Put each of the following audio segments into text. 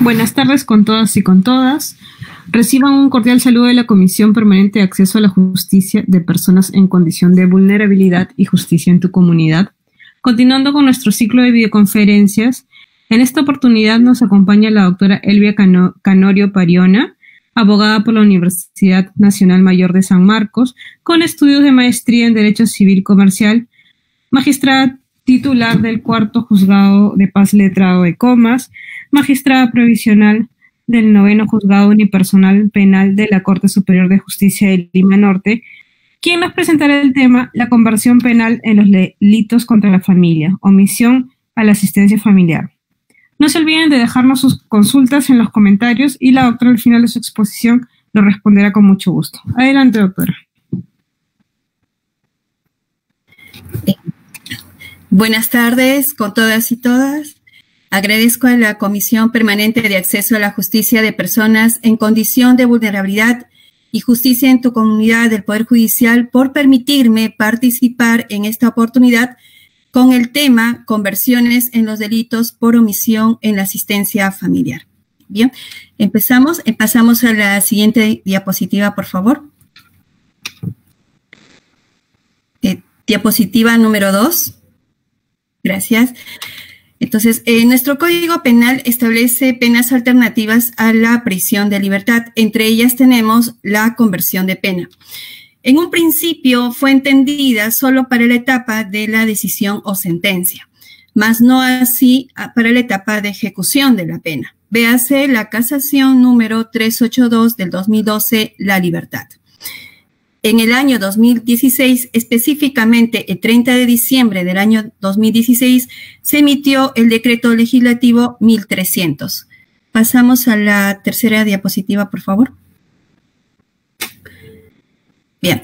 Buenas tardes con todas y con todas. Reciban un cordial saludo de la Comisión Permanente de Acceso a la Justicia de Personas en Condición de Vulnerabilidad y Justicia en tu Comunidad. Continuando con nuestro ciclo de videoconferencias, en esta oportunidad nos acompaña la doctora Elvia Canorio Pariona, abogada por la Universidad Nacional Mayor de San Marcos, con estudios de maestría en Derecho Civil Comercial, magistrada titular del Cuarto Juzgado de Paz Letrado de Comas, magistrada provisional del 9º Juzgado Unipersonal Penal de la Corte Superior de Justicia de Lima Norte, quien nos presentará el tema la conversión penal en los delitos contra la familia, omisión a la asistencia familiar. No se olviden de dejarnos sus consultas en los comentarios y la doctora al final de su exposición lo responderá con mucho gusto. Adelante, doctora. Buenas tardes con todas y todas. Agradezco a la Comisión Permanente de Acceso a la Justicia de Personas en Condición de Vulnerabilidad y Justicia en tu Comunidad del Poder Judicial por permitirme participar en esta oportunidad con el tema conversiones en los delitos por omisión en la asistencia familiar. Bien, pasamos a la siguiente diapositiva, por favor. Diapositiva número 2. Gracias. Entonces, nuestro Código Penal establece penas alternativas a la prisión de libertad. Entre ellas tenemos la conversión de pena. En un principio fue entendida solo para la etapa de la decisión o sentencia, mas no así para la etapa de ejecución de la pena. Véase la casación número 382 del 2012, La Libertad. En el año 2016, específicamente el 30 de diciembre del año 2016, se emitió el decreto legislativo 1300. Pasamos a la tercera diapositiva, por favor. Bien,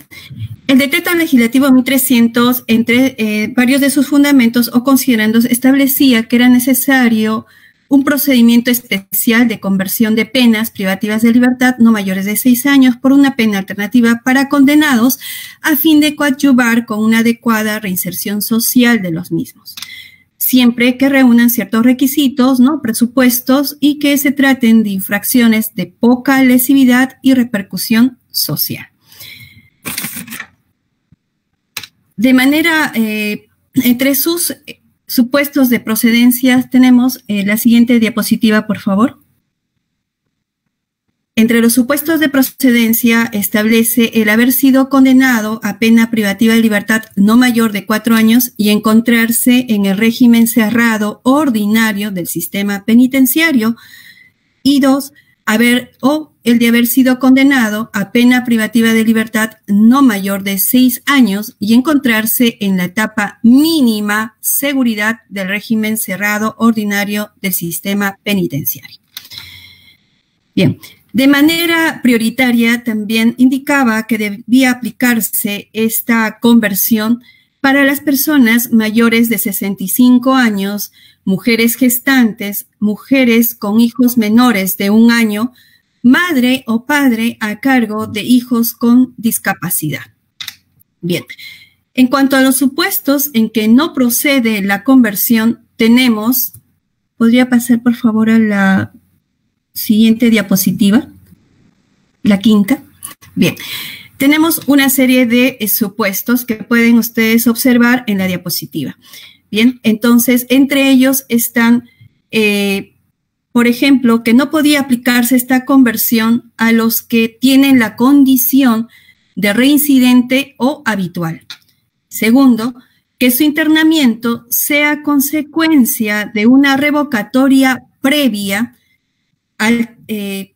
el decreto legislativo 1300, entre varios de sus fundamentos o considerandos, establecía que era necesario un procedimiento especial de conversión de penas privativas de libertad no mayores de 6 años por una pena alternativa para condenados a fin de coadyuvar con una adecuada reinserción social de los mismos, siempre que reúnan ciertos requisitos, presupuestos y que se traten de infracciones de poca lesividad y repercusión social. De manera, entre sus supuestos de procedencia tenemos la siguiente diapositiva, por favor. Entre los supuestos de procedencia establece el haber sido condenado a pena privativa de libertad no mayor de 4 años y encontrarse en el régimen cerrado ordinario del sistema penitenciario. Y 2, el de haber sido condenado a pena privativa de libertad no mayor de 6 años y encontrarse en la etapa mínima seguridad del régimen cerrado ordinario del sistema penitenciario. Bien, de manera prioritaria también indicaba que debía aplicarse esta conversión para las personas mayores de 65 años, mujeres gestantes, mujeres con hijos menores de 1 año, madre o padre a cargo de hijos con discapacidad. Bien, en cuanto a los supuestos en que no procede la conversión, tenemos, ¿podría pasar por favor a la siguiente diapositiva? La quinta. Bien, tenemos una serie de supuestos que pueden ustedes observar en la diapositiva. Bien, entonces, entre ellos están, por ejemplo, que no podía aplicarse esta conversión a los que tienen la condición de reincidente o habitual. Segundo, que su internamiento sea consecuencia de una revocatoria previa de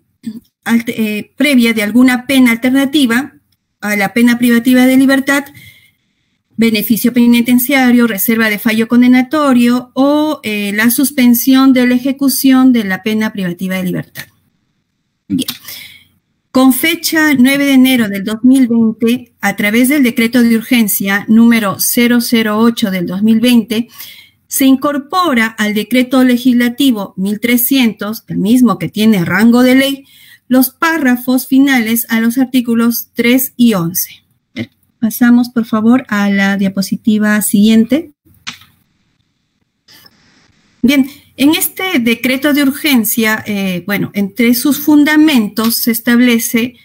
alguna pena alternativa a la pena privativa de libertad, beneficio penitenciario, reserva de fallo condenatorio o la suspensión de la ejecución de la pena privativa de libertad. Bien. Con fecha 9 de enero del 2020, a través del decreto de urgencia número 008 del 2020, se incorpora al decreto legislativo 1300, el mismo que tiene rango de ley, los párrafos finales a los artículos 3 y 11. Pasamos, por favor, a la diapositiva siguiente. Bien, En este decreto de urgencia, bueno, entre sus fundamentos se establece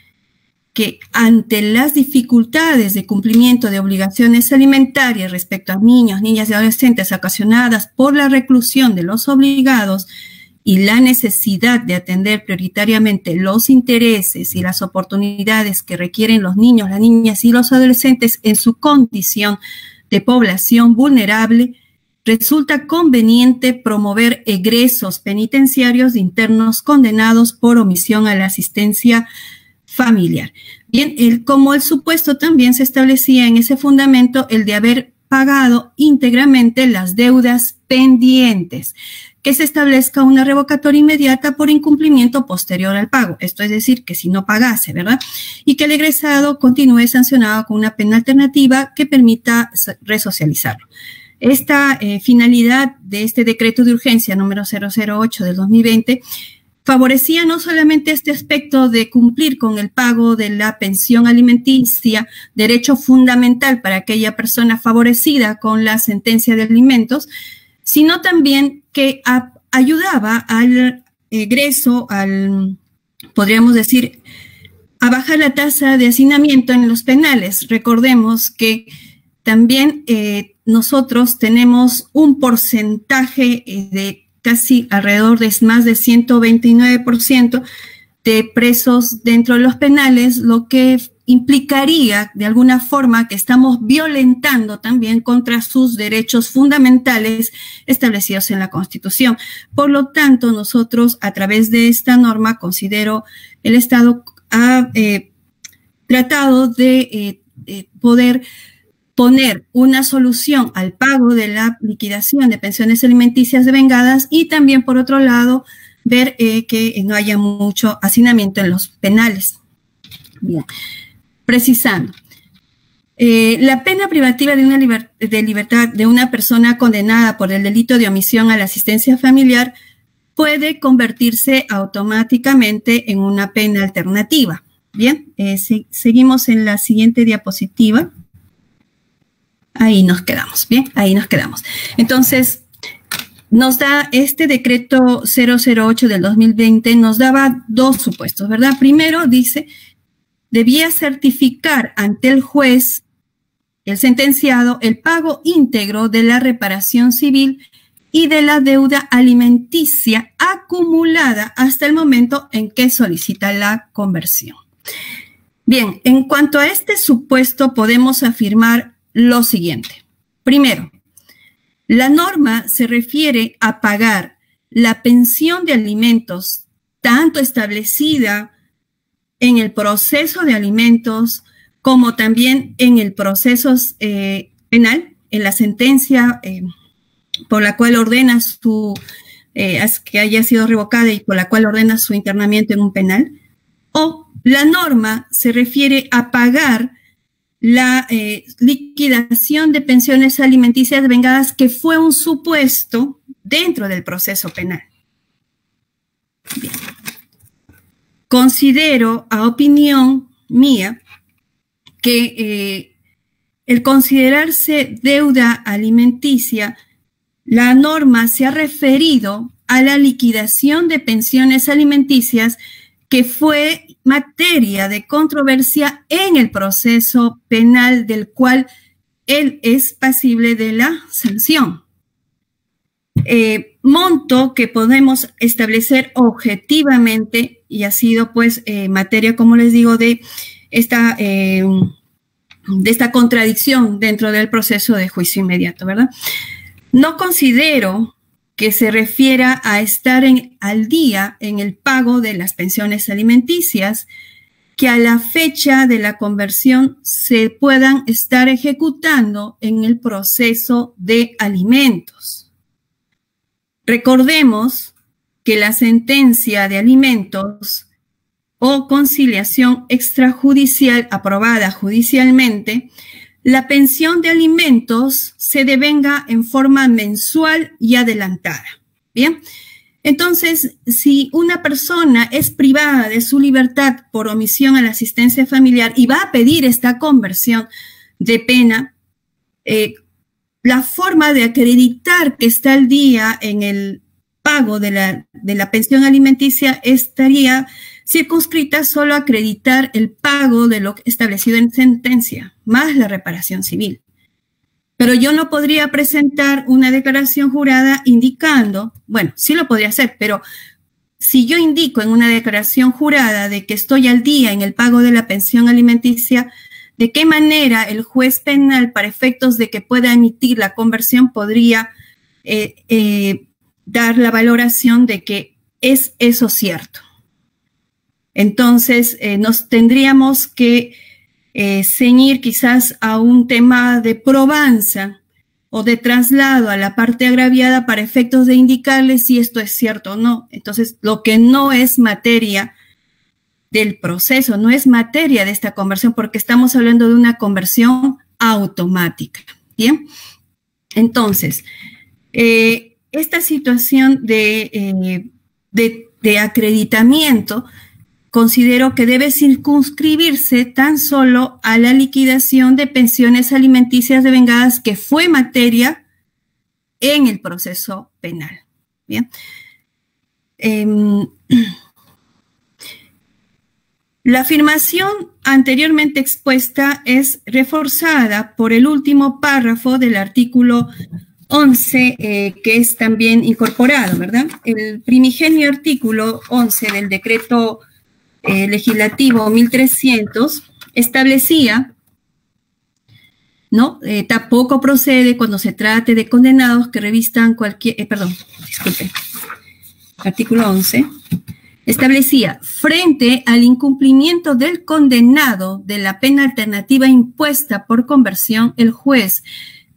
que ante las dificultades de cumplimiento de obligaciones alimentarias respecto a niños, niñas y adolescentes ocasionadas por la reclusión de los obligados y la necesidad de atender prioritariamente los intereses y las oportunidades que requieren los niños, las niñas y los adolescentes en su condición de población vulnerable, resulta conveniente promover egresos penitenciarios de internos condenados por omisión a la asistencia familiar. Bien, como el supuesto también se establecía en ese fundamento el de haber pagado íntegramente las deudas pendientes, que se establezca una revocatoria inmediata por incumplimiento posterior al pago. Esto es decir, que si no pagase, ¿verdad? Y que el egresado continúe sancionado con una pena alternativa que permita resocializarlo. Esta finalidad de este decreto de urgencia número 008 del 2020 favorecía no solamente este aspecto de cumplir con el pago de la pensión alimenticia, derecho fundamental para aquella persona favorecida con la sentencia de alimentos, sino también que ayudaba al egreso, podríamos decir, a bajar la tasa de hacinamiento en los penales. Recordemos que también nosotros tenemos un porcentaje de casi alrededor de más de 129% de presos dentro de los penales, lo que implicaría de alguna forma que estamos violentando también contra sus derechos fundamentales establecidos en la Constitución. Por lo tanto, nosotros a través de esta norma, considero, el Estado ha tratado de poder poner una solución al pago de la liquidación de pensiones alimenticias devengadas y también, por otro lado, ver que no haya mucho hacinamiento en los penales. Bien, precisando. La pena privativa de libertad de una persona condenada por el delito de omisión a la asistencia familiar puede convertirse automáticamente en una pena alternativa. Bien, seguimos en la siguiente diapositiva. Ahí nos quedamos, bien, ahí nos quedamos. Entonces, nos da este decreto 008 del 2020, nos daba dos supuestos, ¿verdad? Primero dice, debía certificar ante el juez, el sentenciado, el pago íntegro de la reparación civil y de la deuda alimenticia acumulada hasta el momento en que solicita la conversión. Bien, en cuanto a este supuesto, podemos afirmar lo siguiente. Primero, la norma se refiere a pagar la pensión de alimentos tanto establecida en el proceso de alimentos como también en el proceso penal, en la sentencia por la cual ordena que haya sido revocada y por la cual ordena su internamiento en un penal, o la norma se refiere a pagar la liquidación de pensiones alimenticias vengadas, que fue un supuesto dentro del proceso penal. Bien. Considero, a opinión mía, que el considerarse deuda alimenticia, la norma se ha referido a la liquidación de pensiones alimenticias que fue materia de controversia en el proceso penal del cual él es pasible de la sanción. Monto que podemos establecer objetivamente y ha sido pues materia, como les digo, de esta contradicción dentro del proceso de juicio inmediato, ¿verdad? No considero que se refiera a estar al día en el pago de las pensiones alimenticias, que a la fecha de la conversión se puedan estar ejecutando en el proceso de alimentos. Recordemos que la sentencia de alimentos o conciliación extrajudicial aprobada judicialmente, la pensión de alimentos se devenga en forma mensual y adelantada. Bien, entonces, si una persona es privada de su libertad por omisión a la asistencia familiar y va a pedir esta conversión de pena, la forma de acreditar que está al día en pago de la pensión alimenticia estaría circunscrita solo a acreditar el pago de lo establecido en sentencia, más la reparación civil. Pero yo no podría presentar una declaración jurada indicando, bueno, sí lo podría hacer, pero si yo indico en una declaración jurada de que estoy al día en el pago de la pensión alimenticia, ¿de qué manera el juez penal, para efectos de que pueda emitir la conversión, podría dar la valoración de que es eso cierto? Entonces, nos tendríamos que ceñir quizás a un tema de probanza o de traslado a la parte agraviada para efectos de indicarle si esto es cierto o no. Entonces, lo que no es materia del proceso, no es materia de esta conversión, porque estamos hablando de una conversión automática. Bien, entonces, esta situación de acreditamiento considero que debe circunscribirse tan solo a la liquidación de pensiones alimenticias devengadas, que fue materia en el proceso penal. Bien. La afirmación anteriormente expuesta es reforzada por el último párrafo del artículo 11, que es también incorporado, ¿verdad? El primigenio artículo 11 del decreto legislativo 1300 establecía, ¿no? Tampoco procede cuando se trate de condenados que revistan cualquier, artículo 11, establecía, frente al incumplimiento del condenado de la pena alternativa impuesta por conversión, el juez,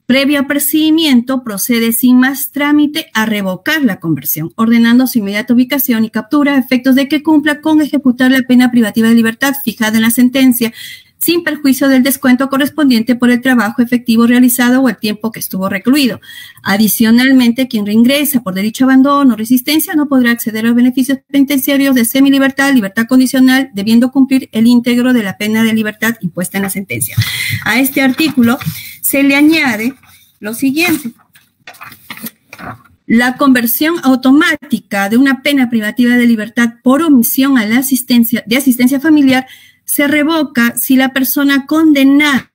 previo apercibimiento, procede sin más trámite a revocar la conversión, ordenando su inmediata ubicación y captura a efectos de que cumpla con ejecutar la pena privativa de libertad fijada en la sentencia, sin perjuicio del descuento correspondiente por el trabajo efectivo realizado o el tiempo que estuvo recluido. Adicionalmente, quien reingresa por dicho abandono o resistencia no podrá acceder a los beneficios penitenciarios de semilibertad, libertad condicional, debiendo cumplir el íntegro de la pena de libertad impuesta en la sentencia. A este artículo se le añade lo siguiente: la conversión automática de una pena privativa de libertad por omisión a la asistencia familiar se revoca si la persona condenada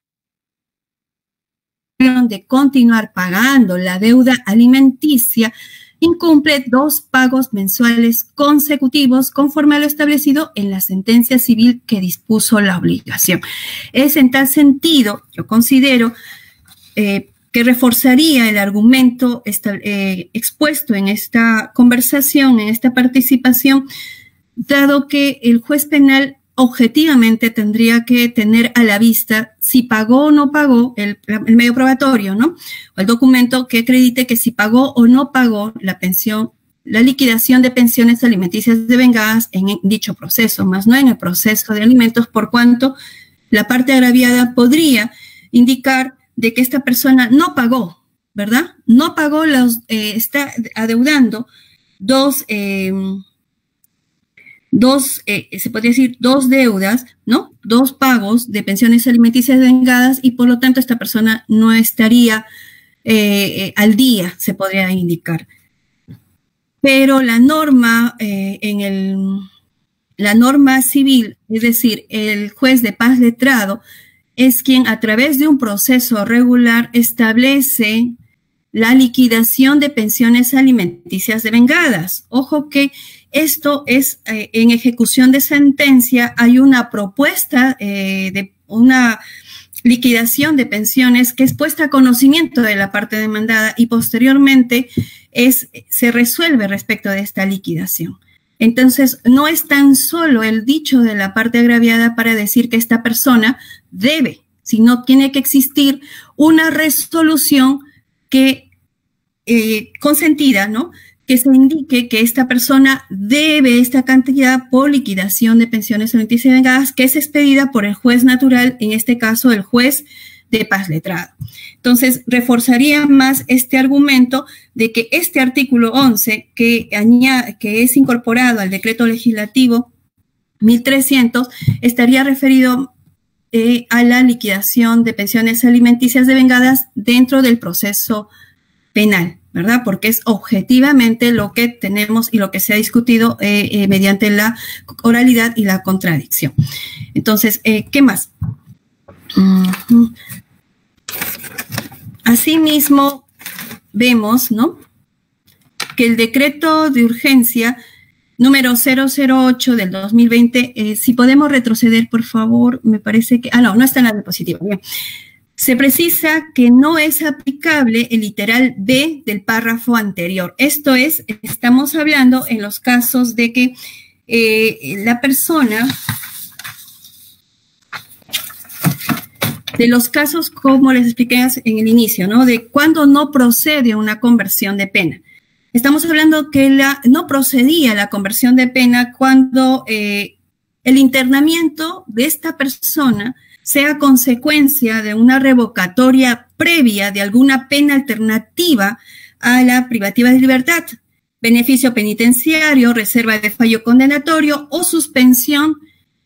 de continuar pagando la deuda alimenticia incumple 2 pagos mensuales consecutivos conforme a lo establecido en la sentencia civil que dispuso la obligación. Es en tal sentido, yo considero que reforzaría el argumento expuesto en esta conversación, en esta participación, dado que el juez penal objetivamente tendría que tener a la vista si pagó o no pagó el medio probatorio, ¿no? O el documento que acredite que si pagó o no pagó la pensión, la liquidación de pensiones alimenticias devengadas en dicho proceso, más no en el proceso de alimentos, por cuanto la parte agraviada podría indicar de que esta persona no pagó, ¿verdad? No pagó, está adeudando se podría decir, 2 deudas, ¿no? 2 pagos de pensiones alimenticias devengadas, y por lo tanto esta persona no estaría al día, se podría indicar. Pero la norma, la norma civil, es decir, el juez de paz letrado, es quien a través de un proceso regular establece la liquidación de pensiones alimenticias devengadas. Ojo que esto es en ejecución de sentencia, hay una propuesta de una liquidación de pensiones que es puesta a conocimiento de la parte demandada y posteriormente se resuelve respecto de esta liquidación. Entonces, no es tan solo el dicho de la parte agraviada para decir que esta persona debe, sino tiene que existir una resolución que consentida, ¿no? Que se indique que esta persona debe esta cantidad por liquidación de pensiones alimenticias devengadas, que es expedida por el juez natural, en este caso el juez de paz letrado. Entonces, reforzaría más este argumento de que este artículo 11, que es incorporado al decreto legislativo 1300, estaría referido a la liquidación de pensiones alimenticias devengadas dentro del proceso penal. ¿verdad? Porque es objetivamente lo que tenemos y lo que se ha discutido mediante la oralidad y la contradicción. Entonces, ¿qué más? Asimismo, vemos, ¿no?, que el decreto de urgencia número 008 del 2020, si podemos retroceder, por favor, me parece que... no está en la diapositiva, bien. Se precisa que no es aplicable el literal B del párrafo anterior. Esto es, estamos hablando en los casos de que la persona, de los casos como les expliqué en el inicio, ¿no?, de cuando no procede una conversión de pena. Estamos hablando que no procedía la conversión de pena cuando el internamiento de esta persona sea consecuencia de una revocatoria previa de alguna pena alternativa a la privativa de libertad, beneficio penitenciario, reserva de fallo condenatorio o suspensión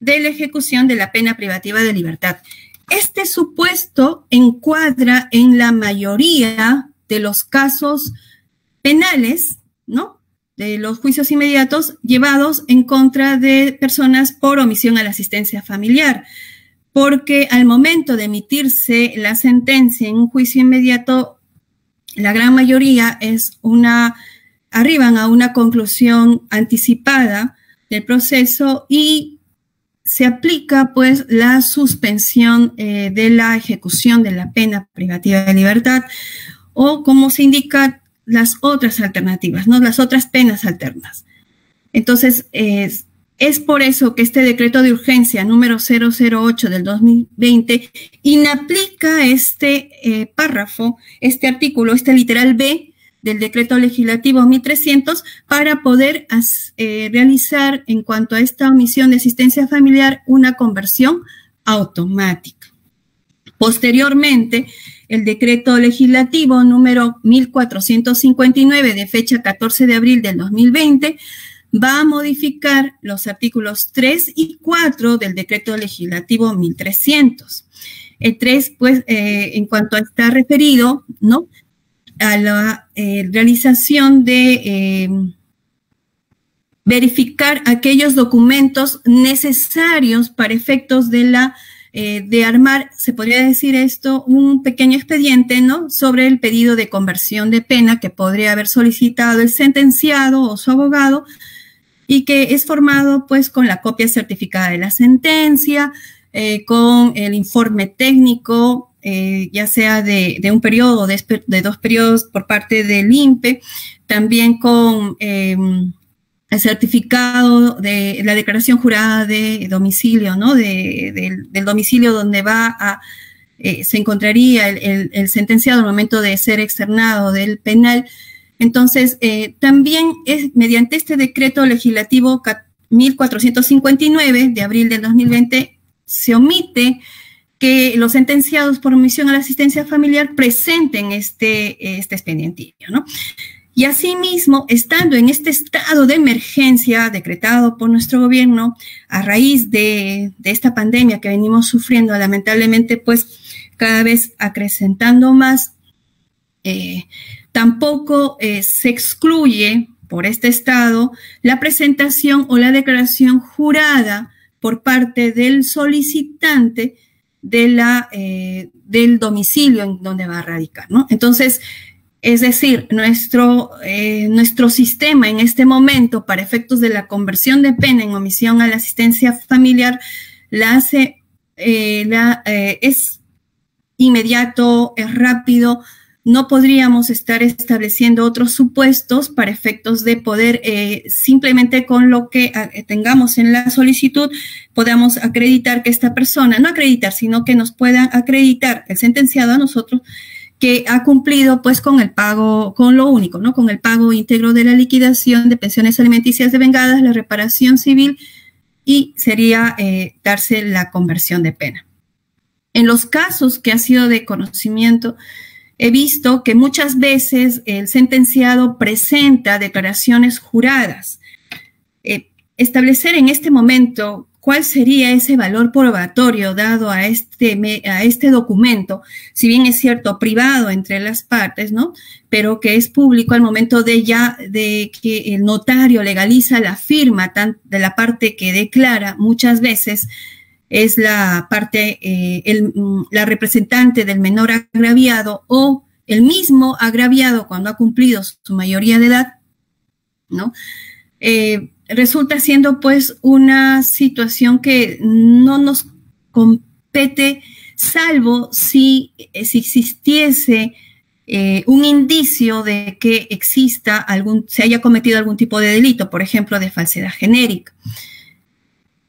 de la ejecución de la pena privativa de libertad. Este supuesto encuadra en la mayoría de los casos penales, ¿no?, de los juicios inmediatos llevados en contra de personas por omisión a la asistencia familiar, porque al momento de emitirse la sentencia en un juicio inmediato, la gran mayoría arriban a una conclusión anticipada del proceso y se aplica pues la suspensión de la ejecución de la pena privativa de libertad, o como se indica, las otras alternativas, ¿no?, las otras penas alternas. Entonces, es por eso que este decreto de urgencia número 008 del 2020 inaplica este párrafo, este artículo, este literal B del decreto legislativo 1300 para poder realizar en cuanto a esta omisión de asistencia familiar una conversión automática. Posteriormente, el decreto legislativo número 1459 de fecha 14 de abril del 2020 va a modificar los artículos 3 y 4 del decreto legislativo 1300. El 3, pues, en cuanto está referido, ¿no?, a la realización de verificar aquellos documentos necesarios para efectos de armar, se podría decir esto, un pequeño expediente, ¿no?, sobre el pedido de conversión de pena que podría haber solicitado el sentenciado o su abogado, y que es formado pues con la copia certificada de la sentencia, con el informe técnico, ya sea de un periodo o de 2 periodos por parte del INPE, también con el certificado de la declaración jurada de domicilio, ¿no?, del domicilio donde se encontraría el sentenciado al momento de ser externado del penal. Entonces, también es mediante este decreto legislativo 1459 de abril del 2020, se omite que los sentenciados por omisión a la asistencia familiar presenten este expedientillo, ¿no? Y asimismo, estando en este estado de emergencia decretado por nuestro gobierno a raíz de esta pandemia que venimos sufriendo, lamentablemente, pues cada vez acrecentando más, tampoco se excluye por este estado la presentación o la declaración jurada por parte del solicitante del domicilio en donde va a radicar, ¿no? Entonces, es decir, nuestro sistema en este momento, para efectos de la conversión de pena en omisión a la asistencia familiar, es inmediato, es rápido. No podríamos estar estableciendo otros supuestos para efectos de poder, simplemente con lo que tengamos en la solicitud, podamos acreditar que esta persona, no acreditar, sino que nos puedan acreditar el sentenciado a nosotros, que ha cumplido pues con el pago, con lo único, ¿no?, con el pago íntegro de la liquidación de pensiones alimenticias devengadas, la reparación civil, y sería darse la conversión de pena. En los casos que ha sido de conocimiento, he visto que muchas veces el sentenciado presenta declaraciones juradas. Establecer en este momento ¿cuál sería ese valor probatorio dado a este documento? Si bien es cierto, privado entre las partes, ¿no? Pero que es público al momento de que el notario legaliza la firma de la parte que declara, muchas veces es la parte, la representante del menor agraviado o el mismo agraviado cuando ha cumplido su mayoría de edad, ¿no? Resulta siendo pues una situación que no nos compete, salvo si existiese un indicio de que se haya cometido algún tipo de delito, por ejemplo, de falsedad genérica.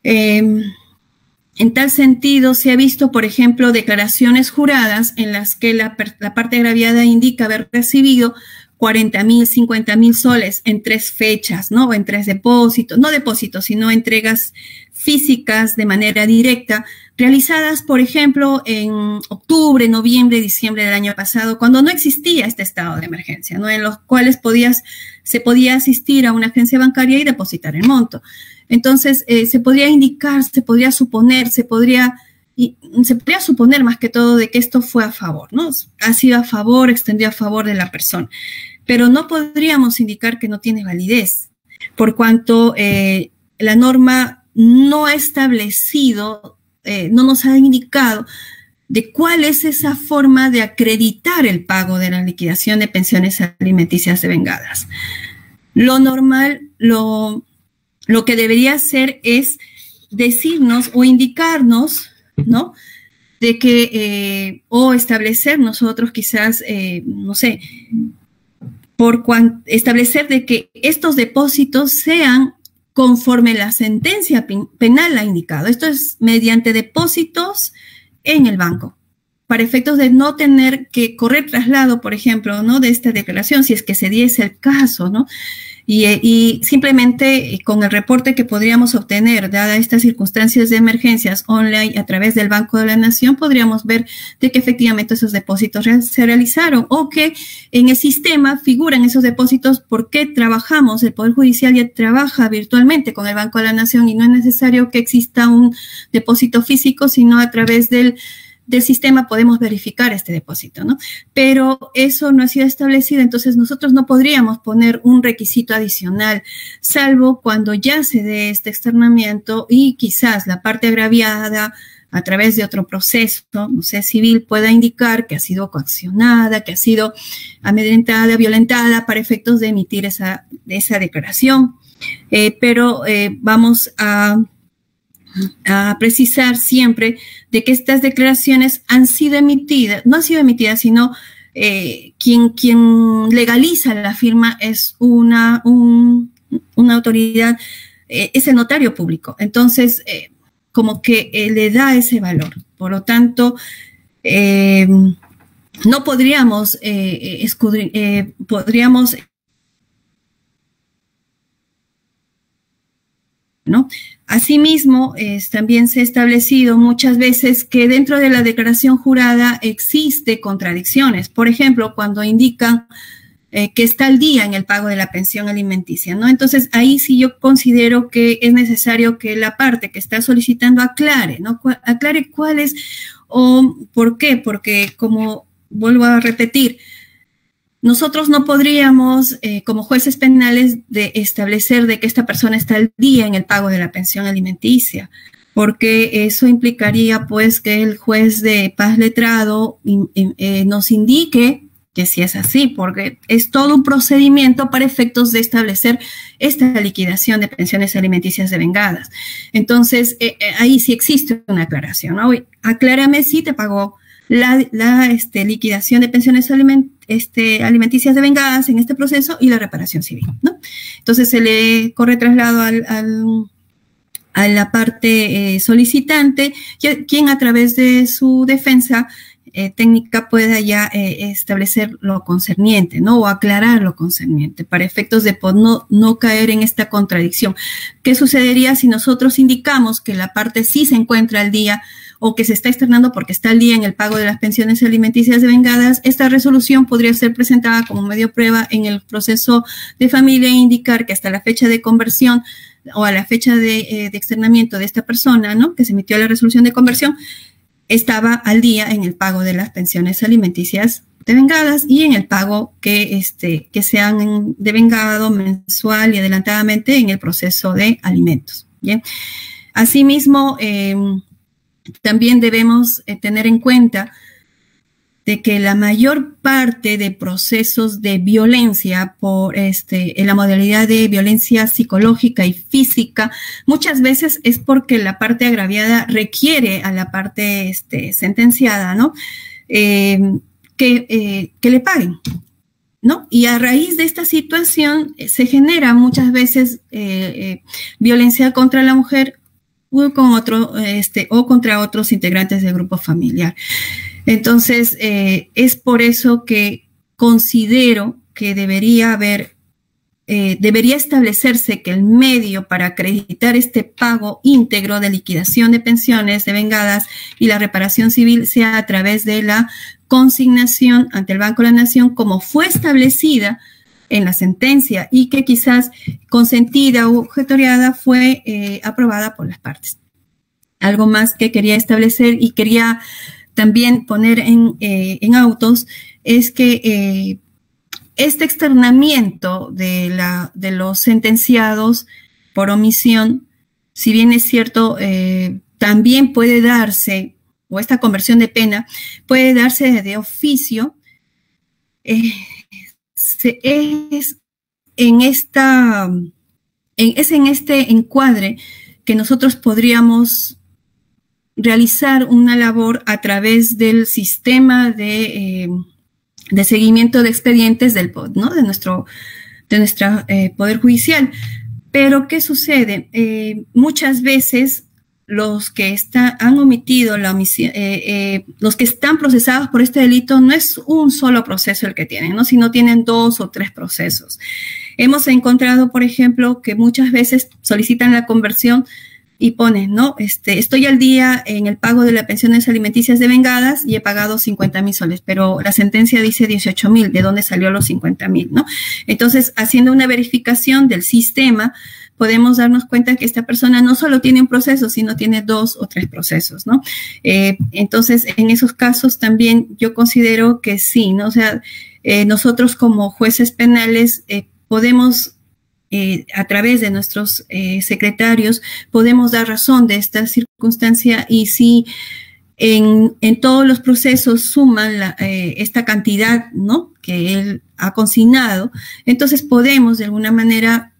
En tal sentido, se ha visto, por ejemplo, declaraciones juradas en las que la parte agraviada indica haber recibido 40.000, 50.000 soles en 3 fechas, ¿no? O en 3 depósitos, no depósitos, sino entregas físicas de manera directa, realizadas, por ejemplo, en octubre, noviembre, diciembre del año pasado, cuando no existía este estado de emergencia, ¿no? En los cuales se podía asistir a una agencia bancaria y depositar el monto. Entonces, se podría indicar, se podría suponer más que todo de que esto fue a favor, ¿no? Ha sido a favor, extendió a favor de la persona. Pero no podríamos indicar que no tiene validez, por cuanto la norma no ha establecido, no nos ha indicado de cuál es esa forma de acreditar el pago de la liquidación de pensiones alimenticias devengadas. Lo normal, lo que debería hacer es decirnos o indicarnos, ¿no? De que, o establecer nosotros quizás, no sé, establecer de que estos depósitos sean conforme la sentencia penal ha indicado. Esto es mediante depósitos en el banco, para efectos de no tener que correr traslado, por ejemplo, ¿no? De esta declaración, si es que se diese el caso, ¿no? Y simplemente con el reporte que podríamos obtener, dadas estas circunstancias de emergencias online a través del Banco de la Nación, podríamos ver de que efectivamente esos depósitos se realizaron o que en el sistema figuran esos depósitos porque trabajamos, el Poder Judicial ya trabaja virtualmente con el Banco de la Nación y no es necesario que exista un depósito físico, sino a través del sistema podemos verificar este depósito, ¿no? Pero eso no ha sido establecido, entonces nosotros no podríamos poner un requisito adicional, salvo cuando ya se dé este externamiento y quizás la parte agraviada a través de otro proceso, no sé, civil, pueda indicar que ha sido coaccionada, que ha sido amedrentada, violentada para efectos de emitir esa declaración. Pero vamos a precisar siempre de que estas declaraciones han sido emitidas, no han sido emitidas, sino quien legaliza la firma es una autoridad, es el notario público. Entonces, como que le da ese valor. Por lo tanto, no podríamos ¿no? Asimismo, también se ha establecido muchas veces que dentro de la declaración jurada existe contradicciones. Por ejemplo, cuando indican que está al día en el pago de la pensión alimenticia, ¿no? Entonces, ahí sí yo considero que es necesario que la parte que está solicitando aclare, ¿no? Aclare cuál es o por qué, porque como vuelvo a repetir, nosotros no podríamos, como jueces penales, establecer de que esta persona está al día en el pago de la pensión alimenticia, porque eso implicaría, pues, que el juez de paz letrado nos indique que sí es así, porque es todo un procedimiento para efectos de establecer esta liquidación de pensiones alimenticias devengadas. Entonces, ahí sí existe una aclaración, ¿no? Aclárame si te pagó la liquidación de pensiones alimenticias devengadas en este proceso y la reparación civil, ¿no? Entonces se le corre traslado a la parte solicitante, quien a través de su defensa técnica pueda ya establecer lo concerniente, ¿no? O aclarar lo concerniente para efectos de no caer en esta contradicción. ¿Qué sucedería si nosotros indicamos que la parte sí se encuentra al día o que se está externando porque está al día en el pago de las pensiones alimenticias devengadas? Esta resolución podría ser presentada como medio prueba en el proceso de familia e indicar que hasta la fecha de conversión o a la fecha de externamiento de esta persona, ¿no?, que se emitió la resolución de conversión, estaba al día en el pago de las pensiones alimenticias devengadas y en el pago que se han devengado mensual y adelantadamente en el proceso de alimentos. Bien. Asimismo, también debemos tener en cuenta de que la mayor parte de procesos de violencia en la modalidad de violencia psicológica y física, muchas veces es porque la parte agraviada requiere a la parte sentenciada, ¿no?, que le paguen, ¿no? Y a raíz de esta situación se genera muchas veces violencia contra la mujer o contra otros integrantes del grupo familiar. Entonces, es por eso que considero que debería establecerse que el medio para acreditar este pago íntegro de liquidación de pensiones devengadas y la reparación civil sea a través de la consignación ante el Banco de la Nación, como fue establecida en la sentencia y que quizás consentida u objetoriada fue aprobada por las partes. Algo más que quería establecer y quería también poner en autos es que este externamiento de los sentenciados por omisión, si bien es cierto, también puede darse, o esta conversión de pena, puede darse de oficio, es en este encuadre que nosotros podríamos realizar una labor a través del sistema de seguimiento de expedientes ¿no?, de nuestro Poder Judicial. Pero, ¿qué sucede? Muchas veces los que han omitido la omisión, los que están procesados por este delito, no es un solo proceso el que tienen, ¿no?, sino tienen 2 o 3 procesos. Hemos encontrado, por ejemplo, que muchas veces solicitan la conversión y ponen, ¿no?, estoy al día en el pago de las pensiones alimenticias devengadas y he pagado 50,000 soles, pero la sentencia dice 18,000, ¿de dónde salió los 50,000, no? Entonces, haciendo una verificación del sistema, podemos darnos cuenta que esta persona no solo tiene un proceso, sino tiene 2 o 3 procesos, ¿no? Entonces, en esos casos también yo considero que sí, ¿no? O sea, nosotros como jueces penales podemos, a través de nuestros secretarios, podemos dar razón de esta circunstancia y si en todos los procesos suman esta cantidad, ¿no?, que él ha consignado, entonces podemos de alguna manera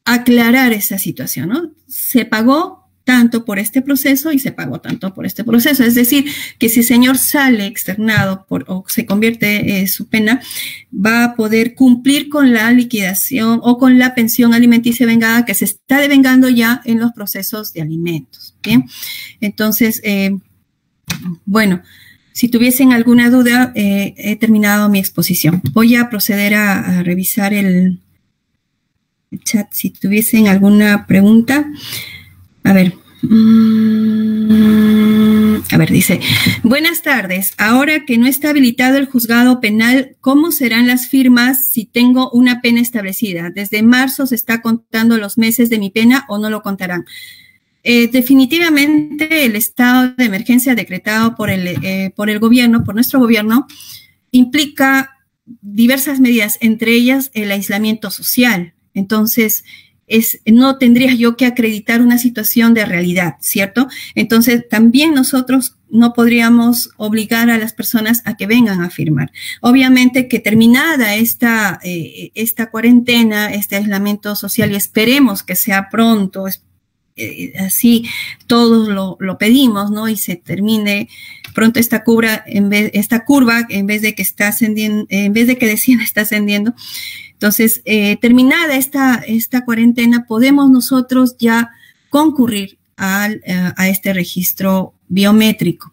aclarar esa situación, ¿no? Se pagó tanto por este proceso y se pagó tanto por este proceso. Es decir, que si el señor sale externado o se convierte su pena, va a poder cumplir con la liquidación o con la pensión alimenticia vengada que se está devengando ya en los procesos de alimentos. Bien, entonces, bueno, si tuviesen alguna duda, he terminado mi exposición. Voy a proceder a revisar el chat si tuviesen alguna pregunta. A ver, dice, buenas tardes, ahora que no está habilitado el juzgado penal, ¿cómo serán las firmas si tengo una pena establecida? ¿Desde marzo se está contando los meses de mi pena o no lo contarán? Definitivamente el estado de emergencia decretado por el gobierno, por nuestro gobierno, implica diversas medidas, entre ellas el aislamiento social. Entonces, no tendría yo que acreditar una situación de realidad, ¿cierto? Entonces, también nosotros no podríamos obligar a las personas a que vengan a firmar. Obviamente que terminada esta cuarentena, este aislamiento social, y esperemos que sea pronto, así todos lo pedimos, ¿no? Y se termine pronto esta curva, en vez de que está ascendiendo, en vez de que descienda, está ascendiendo. Entonces, terminada esta cuarentena, podemos nosotros ya concurrir a este registro biométrico.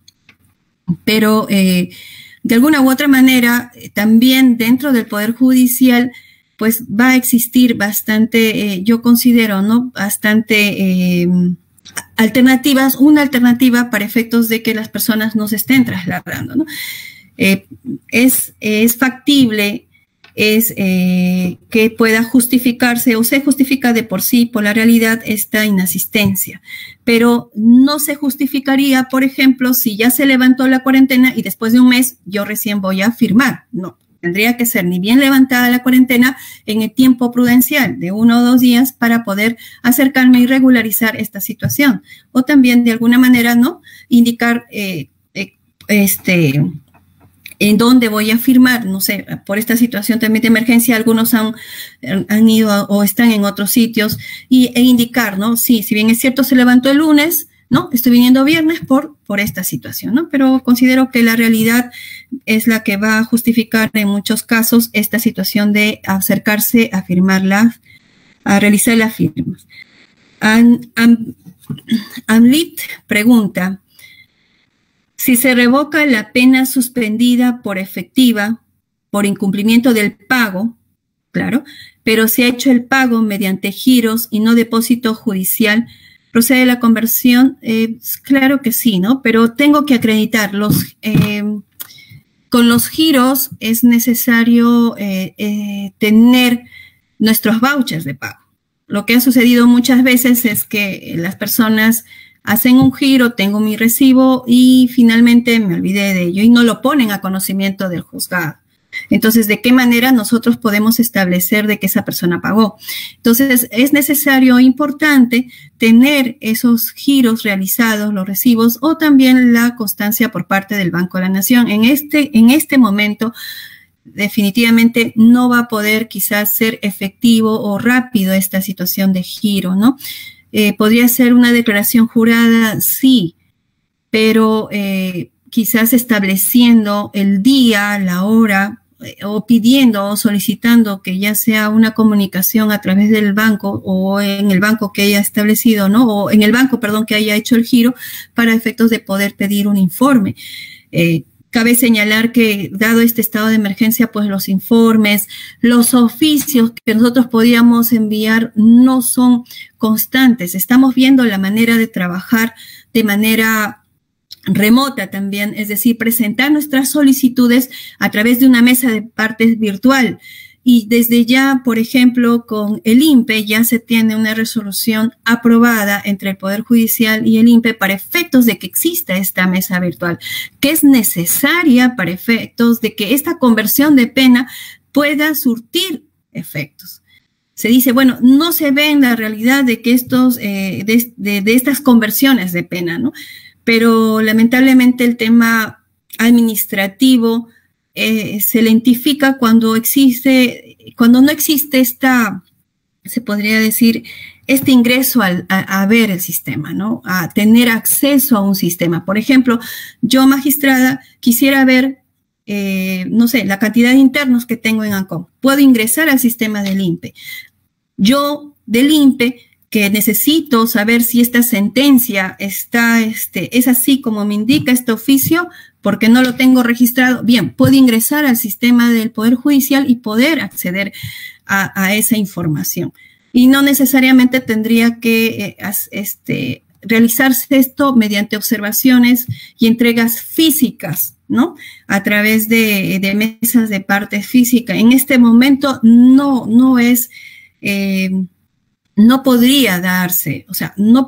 pero de alguna u otra manera también dentro del Poder Judicial pues va a existir bastante, yo considero, ¿no? Bastante alternativas, una alternativa para efectos de que las personas no se estén trasladando, ¿no? Es factible, que pueda justificarse o se justifica de por sí por la realidad esta inasistencia, pero no se justificaría, por ejemplo, si ya se levantó la cuarentena y después de un mes yo recién voy a firmar, no. Tendría que ser ni bien levantada la cuarentena en el tiempo prudencial de 1 o 2 días para poder acercarme y regularizar esta situación. O también de alguna manera, ¿no? Indicar en dónde voy a firmar, no sé, por esta situación también de emergencia, algunos han ido o están en otros sitios e indicar, ¿no? Sí, si bien es cierto, se levantó el lunes, ¿no? Estoy viniendo viernes por esta situación, ¿no? Pero considero que la realidad es la que va a justificar en muchos casos esta situación de acercarse a firmarla, a realizar las firmas. Amlit pregunta, si se revoca la pena suspendida por efectiva, por incumplimiento del pago, claro, pero se ha hecho el pago mediante giros y no depósito judicial, ¿procede la conversión? Claro que sí, ¿no? Pero tengo que acreditar con los giros es necesario tener nuestros vouchers de pago. Lo que ha sucedido muchas veces es que las personas hacen un giro, tengo mi recibo y finalmente me olvidé de ello y no lo ponen a conocimiento del juzgado. Entonces, ¿de qué manera nosotros podemos establecer de que esa persona pagó? Entonces, es necesario, importante, tener esos giros realizados, los recibos, o también la constancia por parte del Banco de la Nación. En este momento, definitivamente no va a poder quizás ser efectivo o rápido esta situación de giro, ¿no? ¿Podría ser una declaración jurada? Sí, pero quizás estableciendo el día, la hora, o pidiendo o solicitando que ya sea una comunicación a través del banco o en el banco que haya establecido, ¿no? O en el banco, perdón, que haya hecho el giro para efectos de poder pedir un informe. Cabe señalar que, dado este estado de emergencia, pues los informes, los oficios que nosotros podíamos enviar no son constantes. Estamos viendo la manera de trabajar de manera remota también, es decir, presentar nuestras solicitudes a través de una mesa de partes virtual. Y desde ya, por ejemplo, con el INPE ya se tiene una resolución aprobada entre el Poder Judicial y el INPE para efectos de que exista esta mesa virtual, que es necesaria para efectos de que esta conversión de pena pueda surtir efectos. Se dice, bueno, no se ve en la realidad de que de estas conversiones de pena, ¿no? Pero lamentablemente el tema administrativo se lentifica cuando no existe se podría decir, este ingreso a ver el sistema, ¿no? A tener acceso a un sistema. Por ejemplo, yo, magistrada, quisiera ver, no sé, la cantidad de internos que tengo en ANCOM. Puedo ingresar al sistema del INPE. Yo, del INPE, que necesito saber si esta sentencia es así como me indica este oficio, porque no lo tengo registrado, bien, puedo ingresar al sistema del Poder Judicial y poder acceder a esa información. Y no necesariamente tendría que realizarse esto mediante observaciones y entregas físicas, ¿no? A través de mesas de parte física. En este momento no podría darse, o sea, no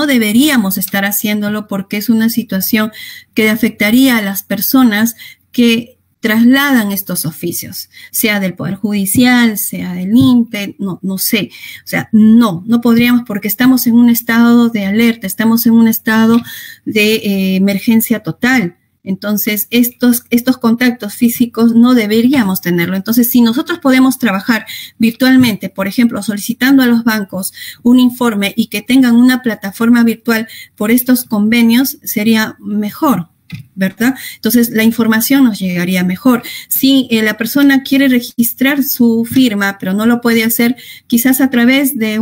deberíamos estar haciéndolo porque es una situación que afectaría a las personas que trasladan estos oficios, sea del Poder Judicial, sea del INPE, no sé, o sea, no podríamos porque estamos en un estado de alerta, estamos en un estado de emergencia total. Entonces, estos contactos físicos no deberíamos tenerlo. Entonces, si nosotros podemos trabajar virtualmente, por ejemplo, solicitando a los bancos un informe y que tengan una plataforma virtual por estos convenios, sería mejor, ¿verdad? Entonces, la información nos llegaría mejor. Si la persona quiere registrar su firma, pero no lo puede hacer, quizás a través de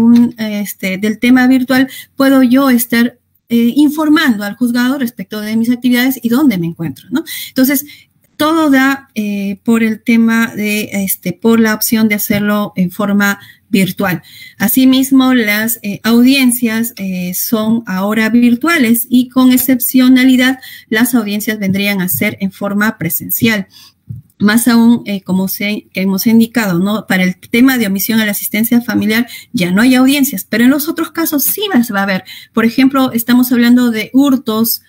del tema virtual, puedo yo estar informando al juzgado respecto de mis actividades y dónde me encuentro, ¿no? Entonces, todo da por el tema de, por la opción de hacerlo en forma virtual. Asimismo, las audiencias son ahora virtuales y con excepcionalidad las audiencias vendrían a ser en forma presencial. Más aún, como hemos indicado, ¿no? Para el tema de omisión a la asistencia familiar ya no hay audiencias, pero en los otros casos sí va a haber. Por ejemplo, estamos hablando de hurtos,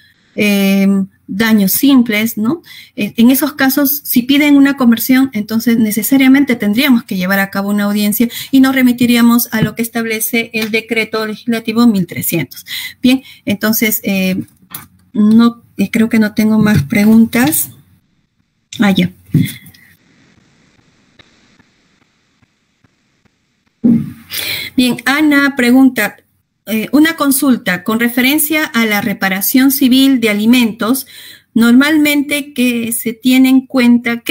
daños simples, ¿no? En esos casos, si piden una conversión, entonces necesariamente tendríamos que llevar a cabo una audiencia y nos remitiríamos a lo que establece el decreto legislativo 1300. Bien, entonces, creo que no tengo más preguntas. Ya. Bien, Ana pregunta, una consulta con referencia a la reparación civil de alimentos, normalmente ¿qué se tiene en cuenta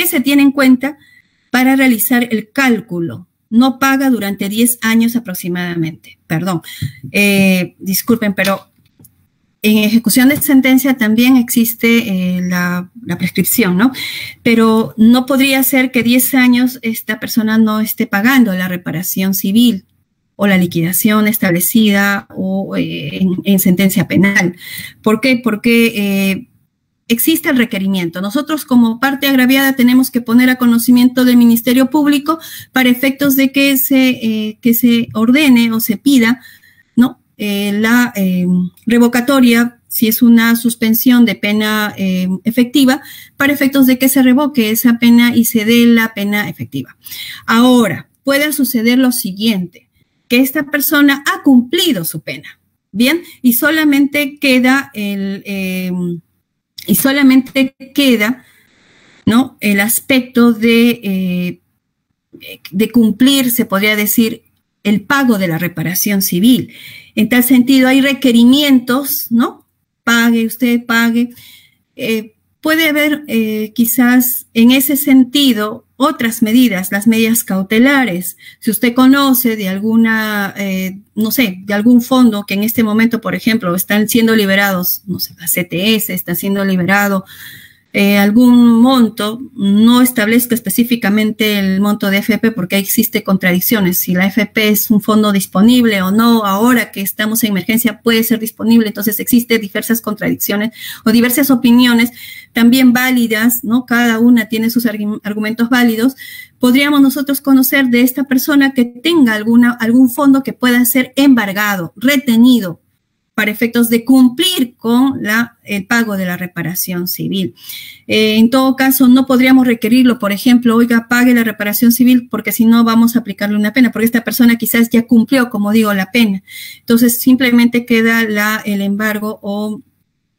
para realizar el cálculo? No paga durante 10 años aproximadamente. Perdón, disculpen, pero en ejecución de sentencia también existe la prescripción, ¿no? Pero no podría ser que 10 años esta persona no esté pagando la reparación civil o la liquidación establecida o en sentencia penal. ¿Por qué? Porque existe el requerimiento. Nosotros como parte agraviada tenemos que poner a conocimiento del Ministerio Público para efectos de que se ordene o se pida, ¿no? La revocatoria, si es una suspensión de pena efectiva, para efectos de que se revoque esa pena y se dé la pena efectiva. Ahora, puede suceder lo siguiente, que esta persona ha cumplido su pena, ¿bien? Y solamente queda ¿no? El aspecto de cumplir, se podría decir, el pago de la reparación civil. En tal sentido, hay requerimientos, ¿no? Pague, usted pague. Puede haber quizás en ese sentido otras medidas, las medidas cautelares. Si usted conoce de alguna, no sé, de algún fondo que en este momento, por ejemplo, están siendo liberados, no sé, la CTS está siendo liberado algún monto, no establezca específicamente el monto de FP porque existe contradicciones. Si la FP es un fondo disponible o no, ahora que estamos en emergencia puede ser disponible, entonces existen diversas contradicciones o diversas opiniones también válidas, ¿no? Cada una tiene sus argumentos válidos. Podríamos nosotros conocer de esta persona que tenga algún fondo que pueda ser embargado, retenido, para efectos de cumplir con el pago de la reparación civil. En todo caso, no podríamos requerirlo, por ejemplo, oiga, pague la reparación civil porque si no vamos a aplicarle una pena, porque esta persona quizás ya cumplió, como digo, la pena. Entonces, simplemente queda el embargo o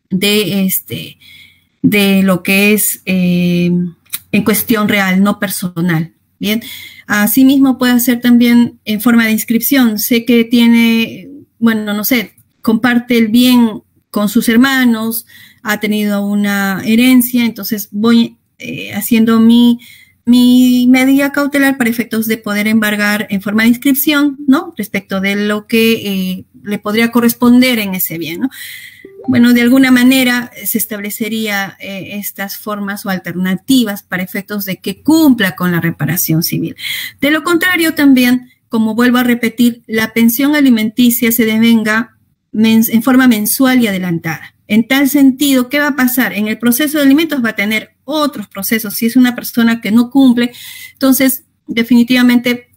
de lo que es en cuestión real, no personal. Bien, asimismo puede ser también en forma de inscripción. Sé que tiene, bueno, no sé, comparte el bien con sus hermanos, ha tenido una herencia, entonces voy haciendo mi medida cautelar para efectos de poder embargar en forma de inscripción, ¿no? Respecto de lo que le podría corresponder en ese bien, ¿no? Bueno, de alguna manera se establecería estas formas o alternativas para efectos de que cumpla con la reparación civil. De lo contrario, también, como vuelvo a repetir, la pensión alimenticia se devenga en forma mensual y adelantada. En tal sentido, ¿qué va a pasar? En el proceso de alimentos va a tener otros procesos. Si es una persona que no cumple, entonces definitivamente,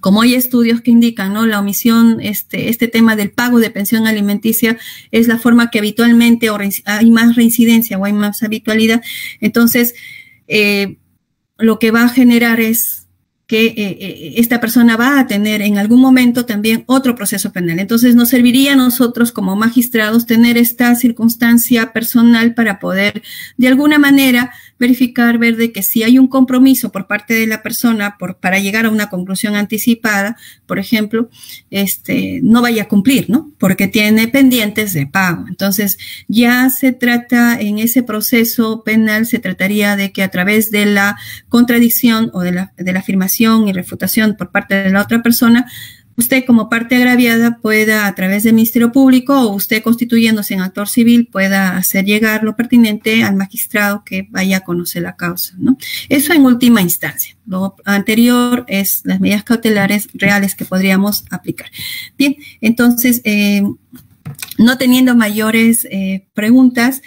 como hay estudios que indican, ¿no? La omisión, este tema del pago de pensión alimenticia es la forma que habitualmente hay más reincidencia o hay más habitualidad. Entonces, lo que va a generar es que esta persona va a tener en algún momento también otro proceso penal. Entonces, nos serviría a nosotros como magistrados tener esta circunstancia personal para poder, de alguna manera, verificar, ver de que si hay un compromiso por parte de la persona para llegar a una conclusión anticipada, por ejemplo, no vaya a cumplir, ¿no? Porque tiene pendientes de pago. Entonces, ya se trata, en ese proceso penal, se trataría de que a través de la contradicción o de la afirmación y refutación por parte de la otra persona, usted como parte agraviada pueda, a través del Ministerio Público o usted constituyéndose en actor civil, pueda hacer llegar lo pertinente al magistrado que vaya a conocer la causa, ¿no? Eso en última instancia. Lo anterior es las medidas cautelares reales que podríamos aplicar. Bien, entonces, no teniendo mayores preguntas,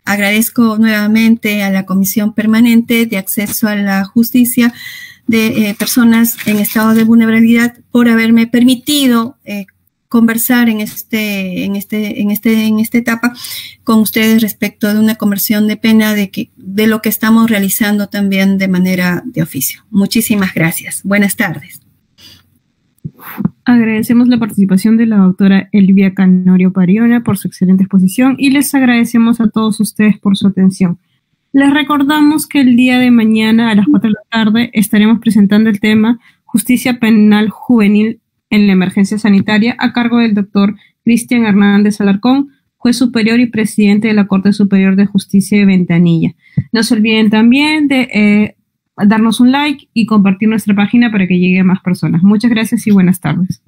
agradezco nuevamente a la Comisión Permanente de Acceso a la Justicia de personas en estado de vulnerabilidad por haberme permitido conversar en esta etapa con ustedes respecto de una conversión de pena de lo que estamos realizando también de manera de oficio. Muchísimas gracias. Buenas tardes. Agradecemos la participación de la doctora Elvia Canorio Pariona por su excelente exposición y les agradecemos a todos ustedes por su atención. Les recordamos que el día de mañana a las 4 de la tarde estaremos presentando el tema Justicia Penal Juvenil en la Emergencia Sanitaria a cargo del doctor Cristian Hernández Alarcón, juez superior y presidente de la Corte Superior de Justicia de Ventanilla. No se olviden también de darnos un like y compartir nuestra página para que llegue a más personas. Muchas gracias y buenas tardes.